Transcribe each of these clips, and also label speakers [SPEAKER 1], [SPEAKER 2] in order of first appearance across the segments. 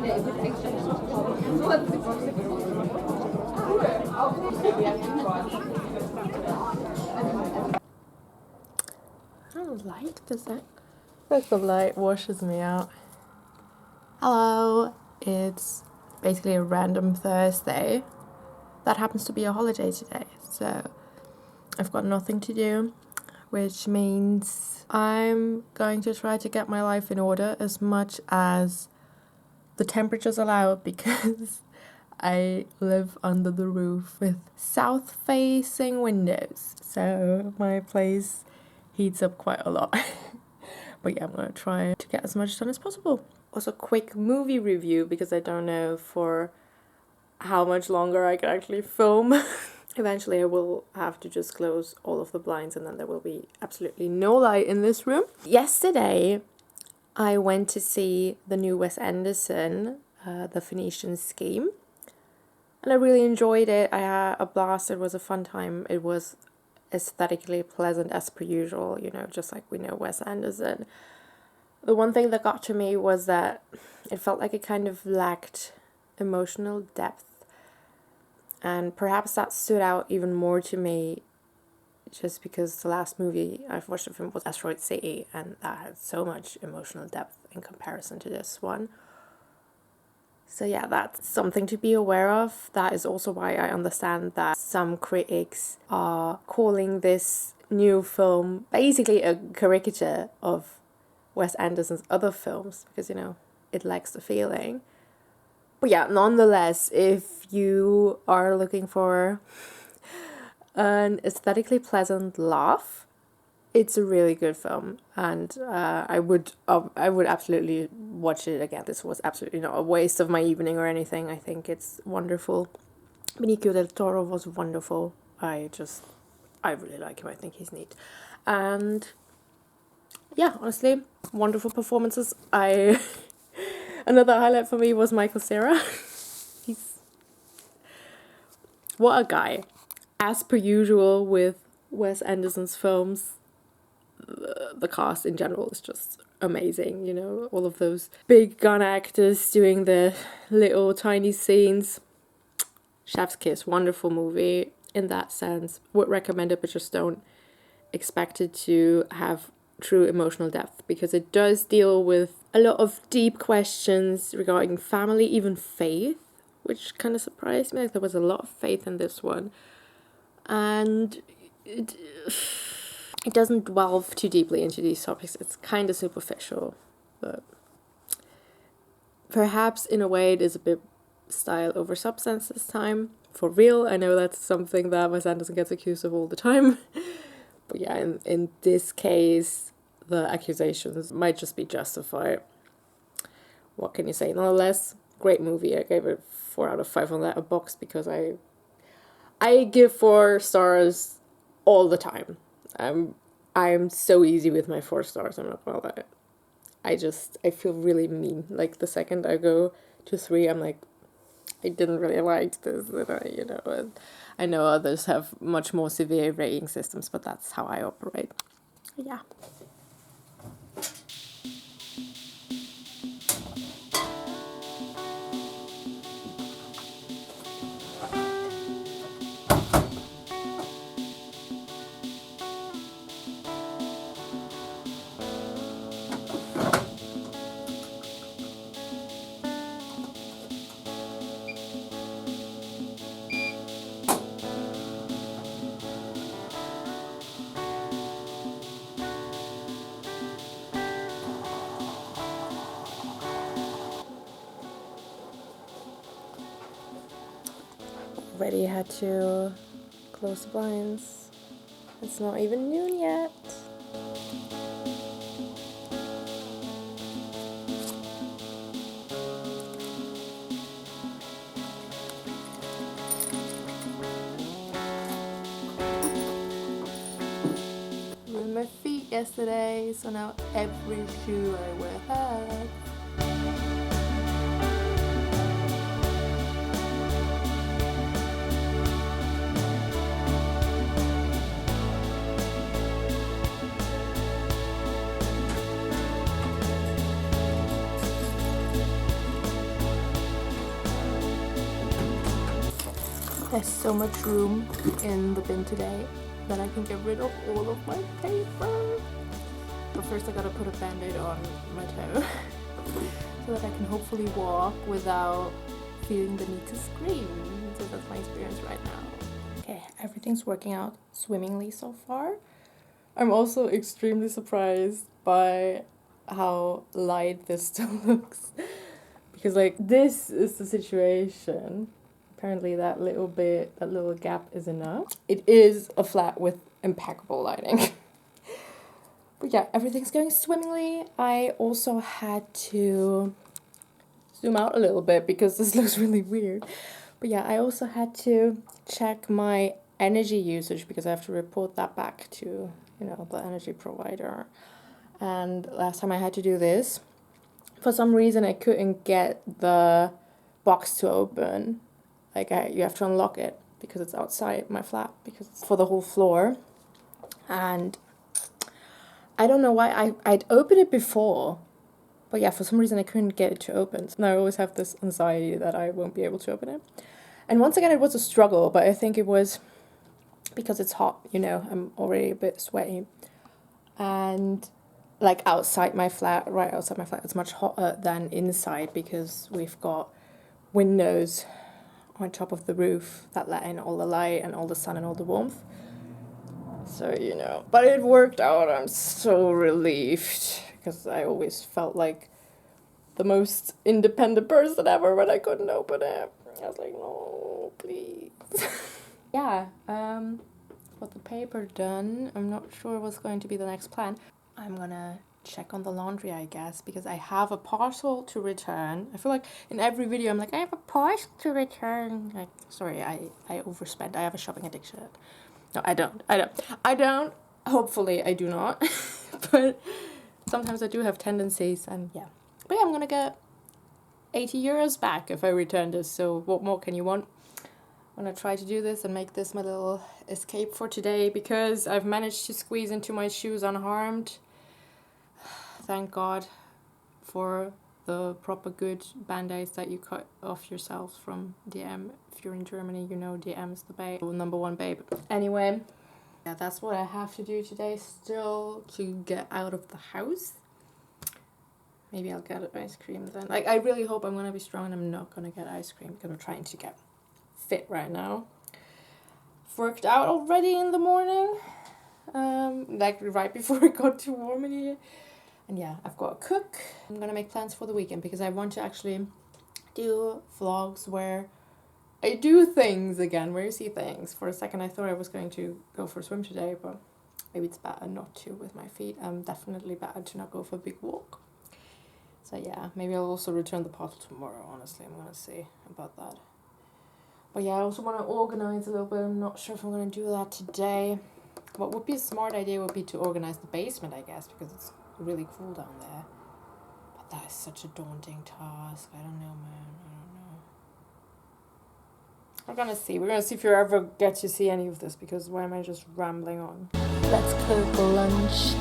[SPEAKER 1] How light is that? Like the light washes me out. Hello, it's basically a random Thursday. That happens to be a holiday today, so I've got nothing to do, which means I'm going to try to get my life in order as much as the temperatures allow, because I live under the roof with south-facing windows, so my place heats up quite a lot. But yeah, I'm gonna try to get as much done as possible. Also, quick movie review, because I don't know for how much longer I can actually film. Eventually I will have to just close all of the blinds and then there will be absolutely no light in this room. Yesterday I went to see the new Wes Anderson, The Phoenician Scheme, and I really enjoyed it. I had a blast. It was a fun time. It was aesthetically pleasant as per usual, you know, just like we know Wes Anderson. The one thing that got to me was that it felt like it kind of lacked emotional depth, and perhaps that stood out even more to me just because the last movie I've watched of him was Asteroid City, and that had so much emotional depth in comparison to this one. So yeah, that's something to be aware of. That is also why I understand that some critics are calling this new film basically a caricature of Wes Anderson's other films, because, you know, it lacks the feeling. But yeah, nonetheless, if you are looking for an aesthetically pleasant laugh, it's a really good film, and I would absolutely watch it again. This was absolutely not a waste of my evening or anything. I think it's wonderful. Benicio del Toro was wonderful. I really like him. I think he's neat, and yeah, honestly, wonderful performances. Another highlight for me was Michael Cera. What a guy. As per usual with Wes Anderson's films, the cast in general is just amazing, you know, all of those big gun actors doing the little tiny scenes. Chef's Kiss, wonderful movie in that sense. Would recommend it, but just don't expect it to have true emotional depth, because it does deal with a lot of deep questions regarding family, even faith, which kind of surprised me. Like, there was a lot of faith in this one, and it doesn't delve too deeply into these topics. It's kind of superficial, but perhaps in a way it is a bit style over substance this time. For real, I know that's something that Wes Anderson gets accused of all the time. But yeah, in this case, the accusations might just be justified. What can you say? Nonetheless, great movie. I gave it 4 out of 5 on Letterboxd, because I give 4 stars all the time. I'm so easy with my 4 stars. I'm not gonna lie. I feel really mean. Like, the second I go to 3, I'm like, I didn't really like this, you know. And I know others have much more severe rating systems, but that's how I operate. Yeah. Already had to close the blinds. It's not even noon yet. Ruined my feet yesterday, so now every shoe I wear hurts. There's so much room in the bin today that I can get rid of all of my paper. But first I gotta put a band-aid on my toe so that I can hopefully walk without feeling the need to scream. So that's my experience right now. Okay, everything's working out swimmingly so far. I'm also extremely surprised by how light this still looks. Because like this is the situation. Apparently that little gap is enough. It is a flat with impeccable lighting. But yeah, everything's going swimmingly. I also had to zoom out a little bit because this looks really weird. But yeah, I also had to check my energy usage because I have to report that back to, you know, the energy provider. And last time I had to do this, for some reason I couldn't get the box to open. Like you have to unlock it because it's outside my flat, because it's for the whole floor. And I don't know why I'd opened it before, but yeah, for some reason I couldn't get it to open. So now I always have this anxiety that I won't be able to open it. And once again, it was a struggle, but I think it was because it's hot, you know, I'm already a bit sweaty. And like outside my flat, right outside my flat, it's much hotter than inside because we've got windows on top of the roof that let in all the light and all the sun and all the warmth. So, you know, but it worked out. I'm so relieved because I always felt like the most independent person ever when I couldn't open it. I was like, no, please. Yeah, got the paper done. I'm not sure what's going to be the next plan. I'm gonna check on the laundry, I guess, because I have a parcel to return. I feel like in every video I'm like, I have a parcel to return. Like, sorry, I overspent. I have a shopping addiction. No, I don't. Hopefully I do not. But sometimes I do have tendencies, and yeah. But yeah, I'm gonna get 80 euros back if I return this, so what more can you want? I'm gonna try to do this and make this my little escape for today because I've managed to squeeze into my shoes unharmed. Thank God for the proper good band-aids that you cut off yourselves from DM. If you're in Germany, you know DM's the babe, number one babe. Anyway, yeah, that's what I have to do today still to get out of the house. Maybe I'll get ice cream then. Like, I really hope I'm gonna be strong and I'm not gonna get ice cream because I'm trying to get fit right now. Worked out already in the morning, like right before it got too warm in here. And yeah, I've got to cook. I'm gonna make plans for the weekend because I want to actually do vlogs where I do things again, where you see things. For a second I thought I was going to go for a swim today, but maybe it's better not to with my feet. Definitely better to not go for a big walk. So yeah, maybe I'll also return the parcel tomorrow, honestly. I'm gonna see about that. But yeah, I also want to organize a little bit. I'm not sure if I'm going to do that today. What would be a smart idea would be to organize the basement, I guess, because it's really cool down there. But that is such a daunting task. I don't know, man. I don't know. We're going to see. We're going to see if you ever get to see any of this, because why am I just rambling on? Let's cook lunch.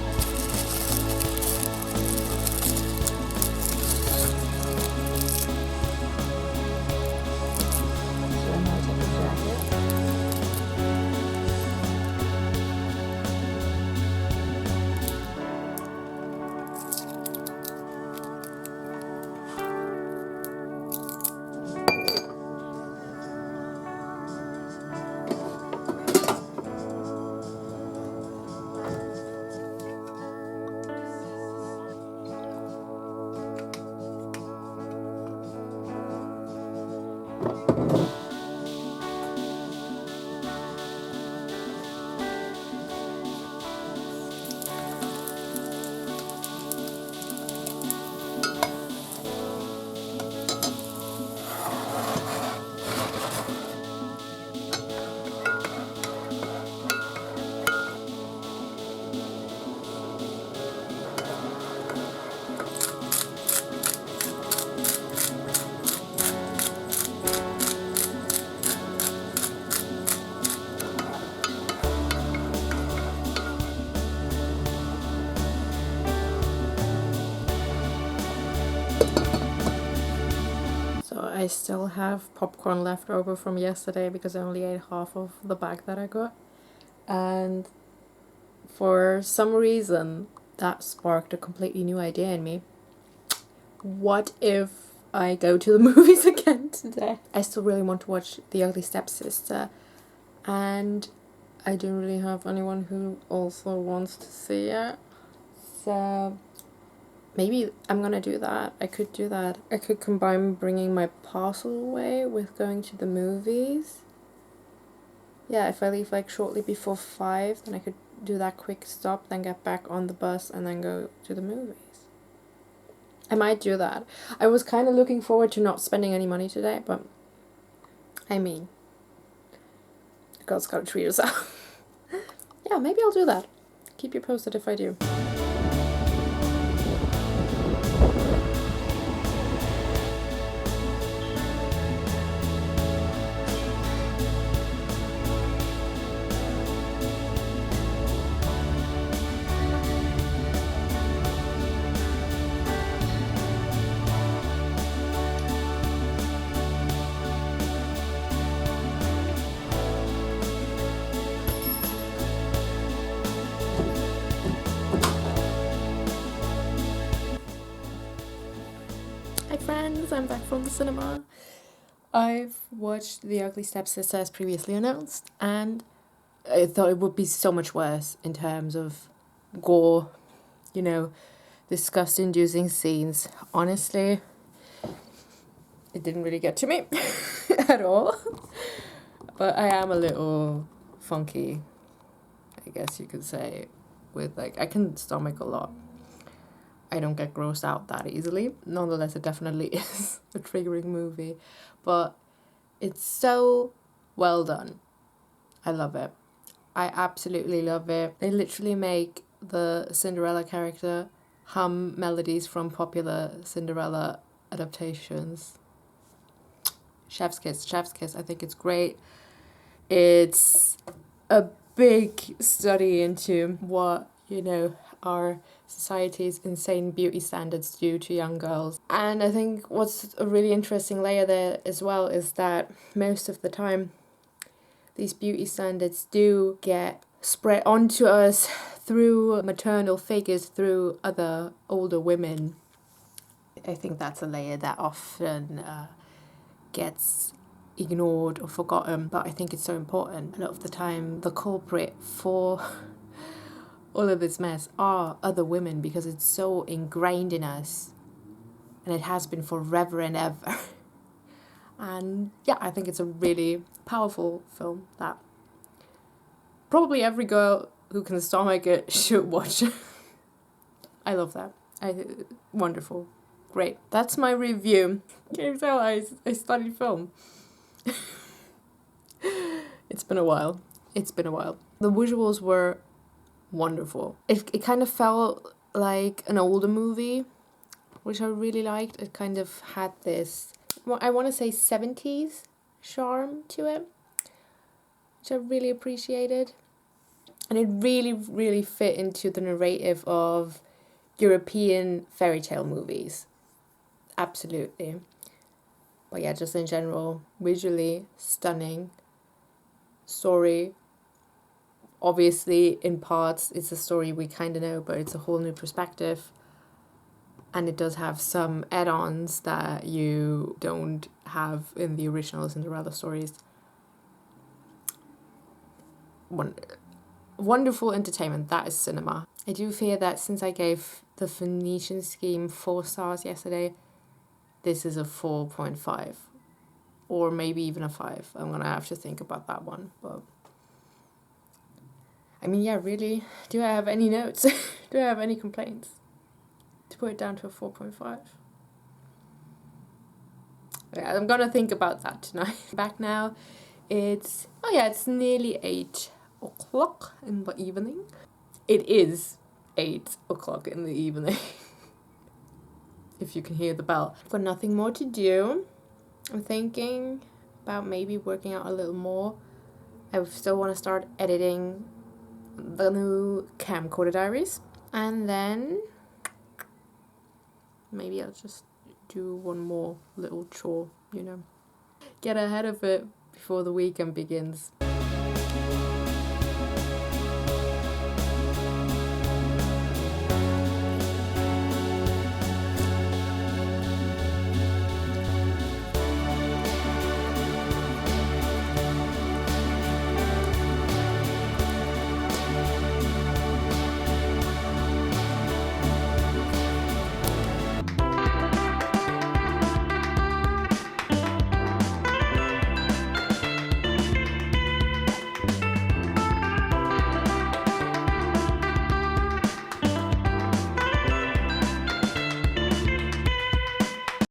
[SPEAKER 1] So I still have popcorn left over from yesterday because I only ate half of the bag that I got. And for some reason, that sparked a completely new idea in me. What if I go to the movies again today? I still really want to watch The Ugly Stepsister, and I don't really have anyone who also wants to see it. So maybe I'm gonna do that. I could do that. I could combine bringing my parcel away with going to the movies. Yeah, if I leave like shortly before 5, then I could do that quick stop, then get back on the bus and then go to the movies. I might do that. I was kind of looking forward to not spending any money today, but I mean, a girl's gotta treat herself. Yeah, maybe I'll do that. Keep you posted if I do. Hi friends, I'm back from the cinema. I've watched The Ugly Stepsister as previously announced, and I thought it would be so much worse in terms of gore, you know, disgust-inducing scenes. Honestly, it didn't really get to me at all. But I am a little funky, I guess you could say, with like, I can stomach a lot. I don't get grossed out that easily. Nonetheless, it definitely is a triggering movie. But it's so well done. I love it. I absolutely love it. They literally make the Cinderella character hum melodies from popular Cinderella adaptations. Chef's kiss, chef's kiss. I think it's great. It's a big study into what, you know, our society's insane beauty standards do to young girls. And I think what's a really interesting layer there as well is that most of the time these beauty standards do get spread onto us through maternal figures, through other older women. I think that's a layer that often gets ignored or forgotten, but I think it's so important. A lot of the time the culprit for all of this mess are other women because it's so ingrained in us, and it has been forever and ever. And yeah, I think it's a really powerful film that probably every girl who can stomach it should watch. I love that. Wonderful. Great. That's my review. Can you tell I studied film? It's been a while. The visuals were wonderful. It kind of felt like an older movie, which I really liked. It kind of had this, well, I want to say 70s charm to it, which I really appreciated. And it really, really fit into the narrative of European fairy tale movies. Absolutely. But yeah, just in general, visually stunning. Story, obviously in parts it's a story we kind of know, but it's a whole new perspective. And it does have some add-ons that you don't have in the original Cinderella stories. Wonderful entertainment. That is cinema. I do fear that since I gave the Phoenician scheme 4 stars yesterday, this is a 4.5 or maybe even a 5. I'm gonna have to think about that one. But I mean, yeah, really, do I have any notes? Do I have any complaints? To put it down to a 4.5. Yeah, I'm gonna think about that tonight. Back now, it's nearly 8 o'clock in the evening. It is 8 o'clock in the evening. If you can hear the bell. I've got nothing more to do. I'm thinking about maybe working out a little more. I still want to start editing the new camcorder diaries. And then maybe I'll just do one more little chore you know, get ahead of it before the weekend begins.